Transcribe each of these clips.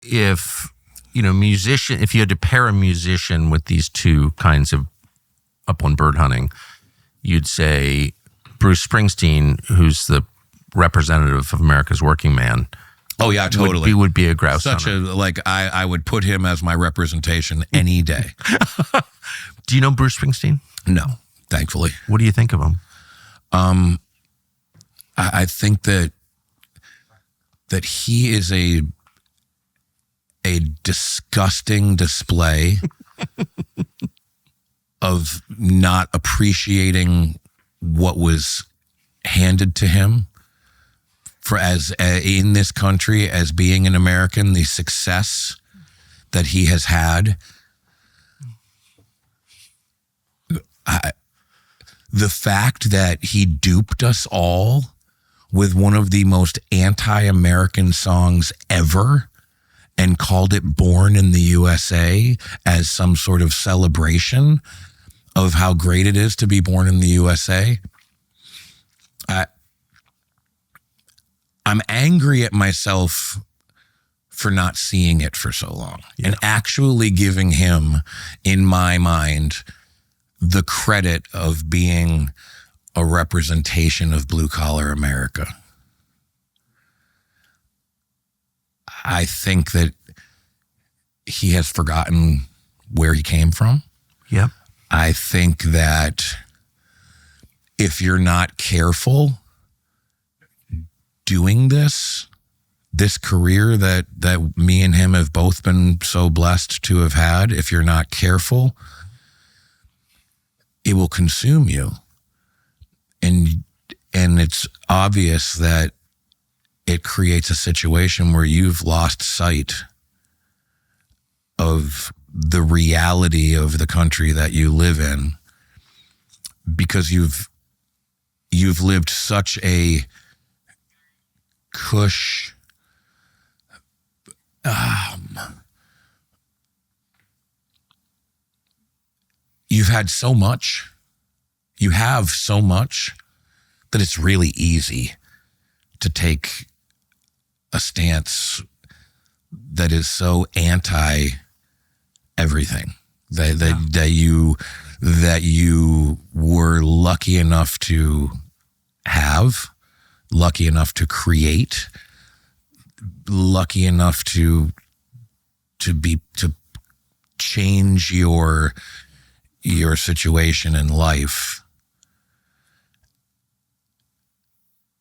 if, if you had to pair a musician with these two kinds of upland bird hunting, you'd say Bruce Springsteen, who's the representative of America's working man. Oh yeah, totally. Would be a grouse Such hunter. I would put him as my representation any day. Do you know Bruce Springsteen? No, thankfully. What do you think of him? I think that he is a disgusting display of not appreciating what was handed to him in this country as being an American, the success that he has had. The fact that he duped us all with one of the most anti-American songs ever and called it Born in the USA as some sort of celebration of how great it is to be born in the USA. I'm angry at myself for not seeing it for so long and actually giving him, in my mind, the credit of being a representation of blue-collar America. I think that he has forgotten where he came from. Yep. I think that if you're not careful doing this career that me and him have both been so blessed to have had, if you're not careful, it will consume you. And it's obvious that it creates a situation where you've lost sight of the reality of the country that you live in because you've lived such a cush you've had so much. You have so much that it's really easy to take a stance that is so anti everything that you were lucky enough to have, lucky enough to create, lucky enough to change your situation in life.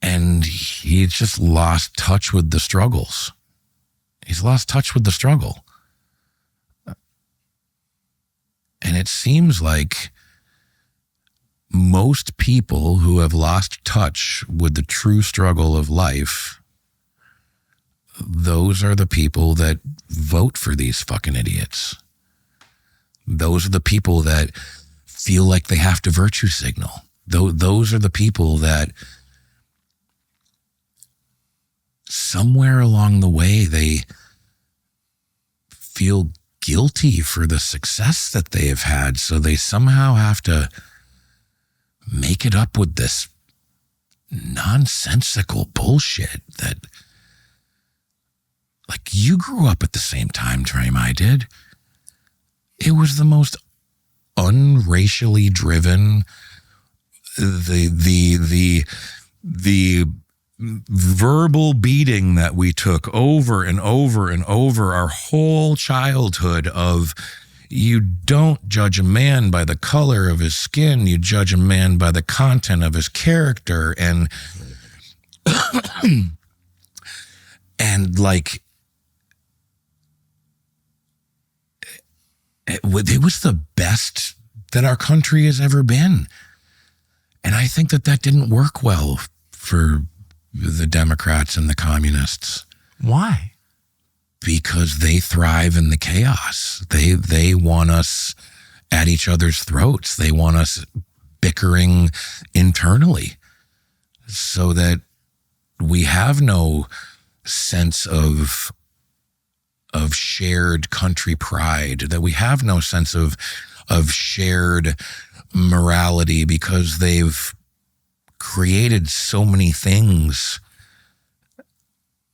And he just lost touch with the struggles. He's lost touch with the struggle. And it seems like most people who have lost touch with the true struggle of life, those are the people that vote for these fucking idiots. Those are the people that feel like they have to virtue signal. Those are the people that somewhere along the way they feel guilty for the success that they have had, so they somehow have to make it up with this nonsensical bullshit that, like, you grew up at the same time frame I did. It was the most unracially driven, the verbal beating that we took over and over and over our whole childhood of, you don't judge a man by the color of his skin, you judge a man by the content of his character. And and like, it was the best that our country has ever been. And I think that didn't work well for the Democrats and the communists. Why? Because they thrive in the chaos. They want us at each other's throats. They want us bickering internally so that we have no sense of shared country pride, that we have no sense of shared morality, because they've created so many things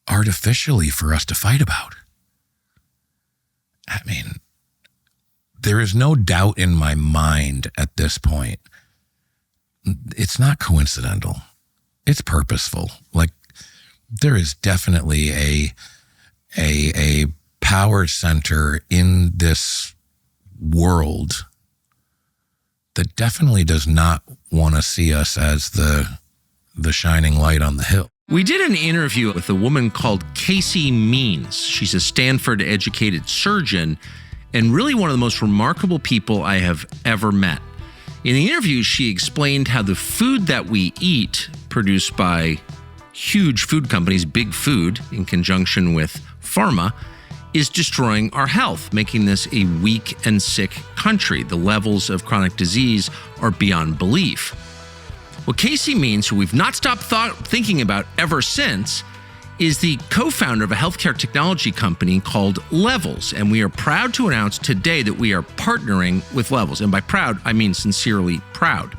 artificially for us to fight about. there is no doubt in my mind at this point. It's not coincidental. It's purposeful. Like, there is definitely a power center in this world that definitely does not want to see us as the shining light on the hill. We did an interview with a woman called Casey Means. She's a Stanford-educated surgeon and really one of the most remarkable people I have ever met. In the interview, she explained how the food that we eat, produced by huge food companies, Big Food, in conjunction with pharma, is destroying our health, making this a weak and sick country. The levels of chronic disease are beyond belief. What Casey Means, who we've not stopped thinking about ever since, is the co-founder of a healthcare technology company called Levels. And we are proud to announce today that we are partnering with Levels. And by proud, I mean sincerely proud.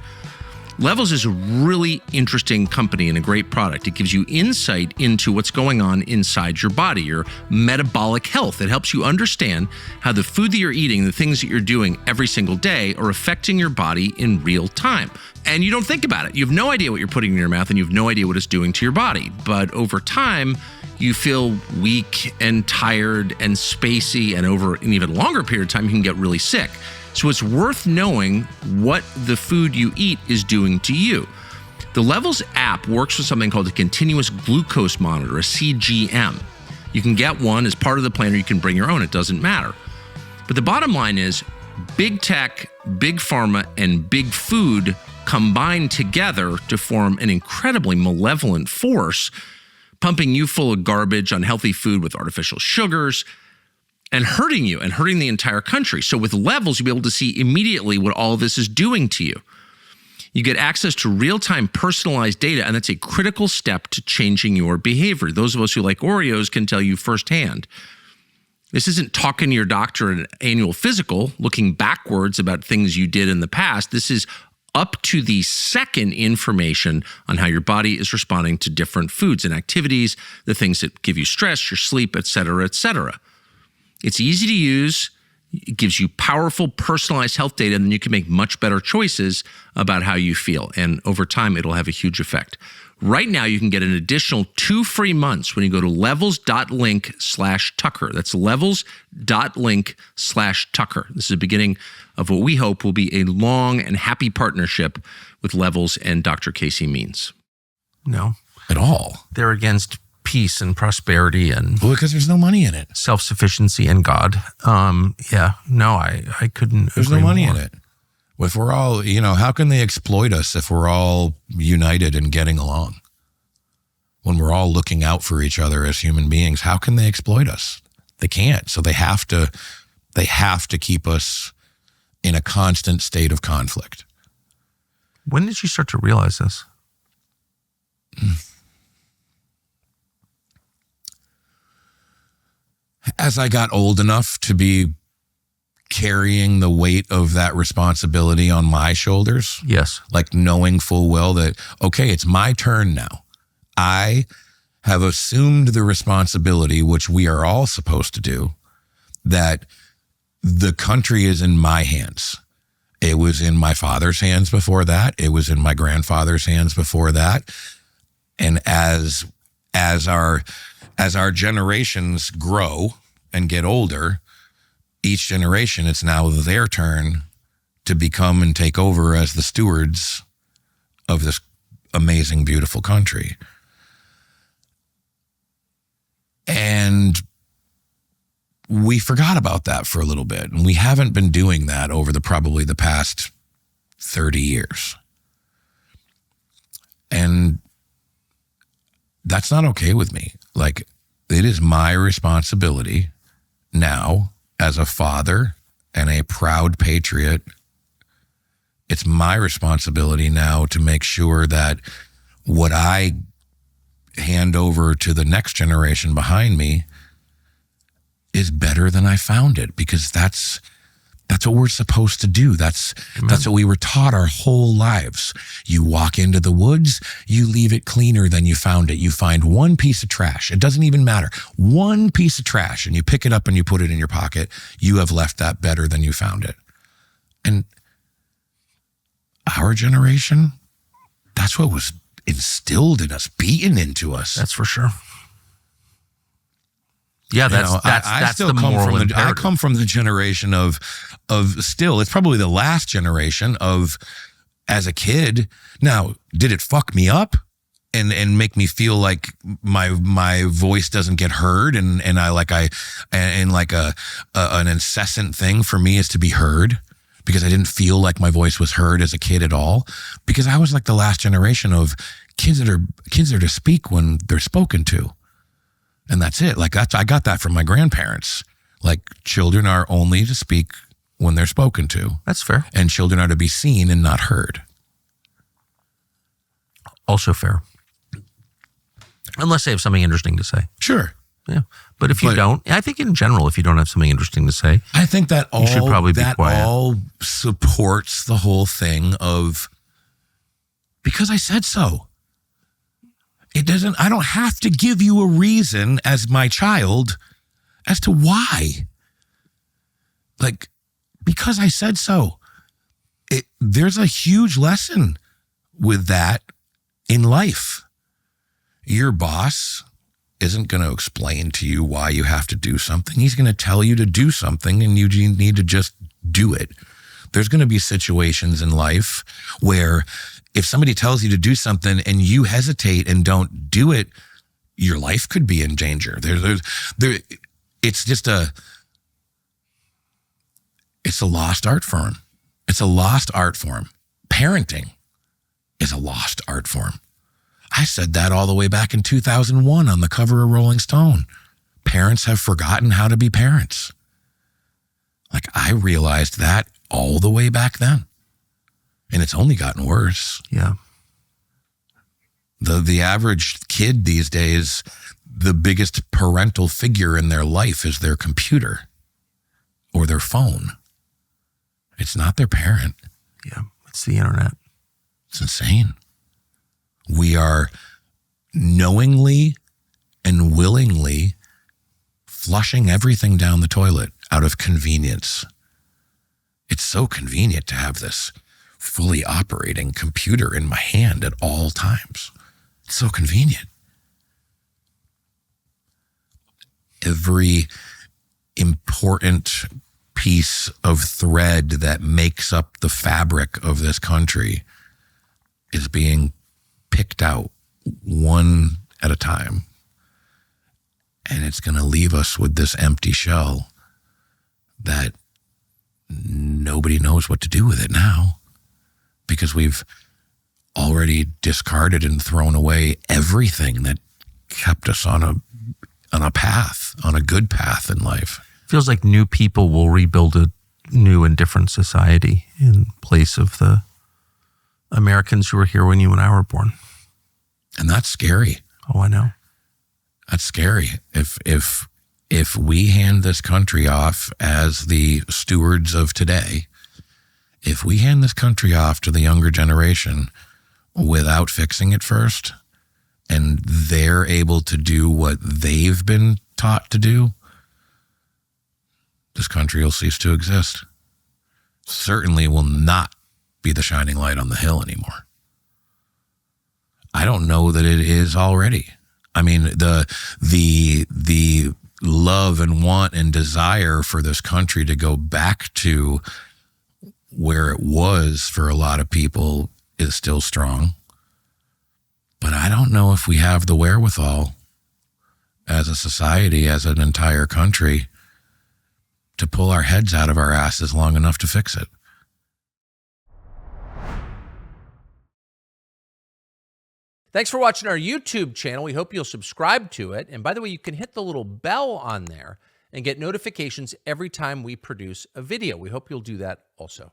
Levels is a really interesting company and a great product. It gives you insight into what's going on inside your body, your metabolic health. It helps you understand how the food that you're eating, the things that you're doing every single day are affecting your body in real time. And you don't think about it. You have no idea what you're putting in your mouth and you have no idea what it's doing to your body. But over time, you feel weak and tired and spacey, and over an even longer period of time, you can get really sick. So it's worth knowing what the food you eat is doing to you. The Levels app works with something called a continuous glucose monitor, a CGM. You can get one as part of the plan, or you can bring your own. It doesn't matter. But the bottom line is, big tech, big pharma, and big food combine together to form an incredibly malevolent force, pumping you full of garbage, unhealthy food with artificial sugars, and hurting you and hurting the entire country. So with Levels, you'll be able to see immediately what all of this is doing to you. You get access to real-time personalized data, and that's a critical step to changing your behavior. Those of us who like Oreos can tell you firsthand. This isn't talking to your doctor at an annual physical, looking backwards about things you did in the past. This is up to the second information on how your body is responding to different foods and activities, the things that give you stress, your sleep, et cetera, et cetera. It's easy to use. It gives you powerful, personalized health data, and then you can make much better choices about how you feel. And over time, it'll have a huge effect. Right now, you can get an additional 2 free months when you go to levels.link/Tucker. That's levels.link/Tucker. This is the beginning of what we hope will be a long and happy partnership with Levels and Dr. Casey Means. No. At all. They're against peace and prosperity and because there's no money in it. Self-sufficiency and God. I couldn't. There's no money in it. If we're all, how can they exploit us if we're all united and getting along? When we're all looking out for each other as human beings, how can they exploit us? They can't. So they have to keep us in a constant state of conflict. When did you start to realize this? As I got old enough to be carrying the weight of that responsibility on my shoulders. Yes. Like knowing full well that, okay, it's my turn now. I have assumed the responsibility, which we are all supposed to do, that the country is in my hands. It was in my father's hands before that. It was in my grandfather's hands before that. And as our generations grow and get older, each generation, it's now their turn to become and take over as the stewards of this amazing, beautiful country. And we forgot about that for a little bit. And we haven't been doing that over probably the past 30 years. And that's not okay with me. Like, it is my responsibility now as a father and a proud patriot. It's my responsibility now to make sure that what I hand over to the next generation behind me is better than I found it, because that's That's what we're supposed to do. That's what we were taught our whole lives. You walk into the woods, you leave it cleaner than you found it. You find one piece of trash. It doesn't even matter. One piece of trash, and you pick it up and you put it in your pocket. You have left that better than you found it. And our generation, that's what was instilled in us, beaten into us. That's for sure. Yeah, that's the moral imperative. I come from the generation of still, it's probably the last generation of, as a kid. Now, did it fuck me up and make me feel like my voice doesn't get heard and an incessant thing for me is to be heard, because I didn't feel like my voice was heard as a kid at all, because I was like the last generation of kids that are to speak when they're spoken to. And that's it. Like I got that from my grandparents. Like, children are only to speak when they're spoken to. That's fair. And children are to be seen and not heard. Also fair. Unless they have something interesting to say. Sure. Yeah. But if you don't, I think in general, if you don't have something interesting to say, I think that you should probably be quiet. All supports the whole thing of, because I said so. I don't have to give you a reason as my child as to why. Like, because I said so. There's a huge lesson with that in life. Your boss isn't going to explain to you why you have to do something. He's going to tell you to do something, and you need to just do it. There's going to be situations in life where if somebody tells you to do something and you hesitate and don't do it, your life could be in danger. It's a lost art form. It's a lost art form. Parenting is a lost art form. I said that all the way back in 2001 on the cover of Rolling Stone. Parents have forgotten how to be parents. Like, I realized that all the way back then. And it's only gotten worse. Yeah. The average kid these days, the biggest parental figure in their life is their computer or their phone. It's not their parent. Yeah, it's the internet. It's insane. We are knowingly and willingly flushing everything down the toilet out of convenience. It's so convenient to have this fully operating computer in my hand at all times. It's so convenient. Every important piece of thread that makes up the fabric of this country is being picked out one at a time. And it's going to leave us with this empty shell that nobody knows what to do with it now, because we've already discarded and thrown away everything that kept us on a path, on a good path in life. Feels like new people will rebuild a new and different society in place of the Americans who were here when you and I were born. And that's scary. Oh, I know. That's scary. If we hand this country off as the stewards of today, if we hand this country off to the younger generation without fixing it first, and they're able to do what they've been taught to do, this country will cease to exist. Certainly will not be the shining light on the hill anymore. I don't know that it is already. I mean, the love and want and desire for this country to go back to where it was for a lot of people is still strong. But I don't know if we have the wherewithal as a society, as an entire country, to pull our heads out of our asses long enough to fix it. Thanks for watching our YouTube channel. We hope you'll subscribe to it. And by the way, you can hit the little bell on there and get notifications every time we produce a video. We hope you'll do that also.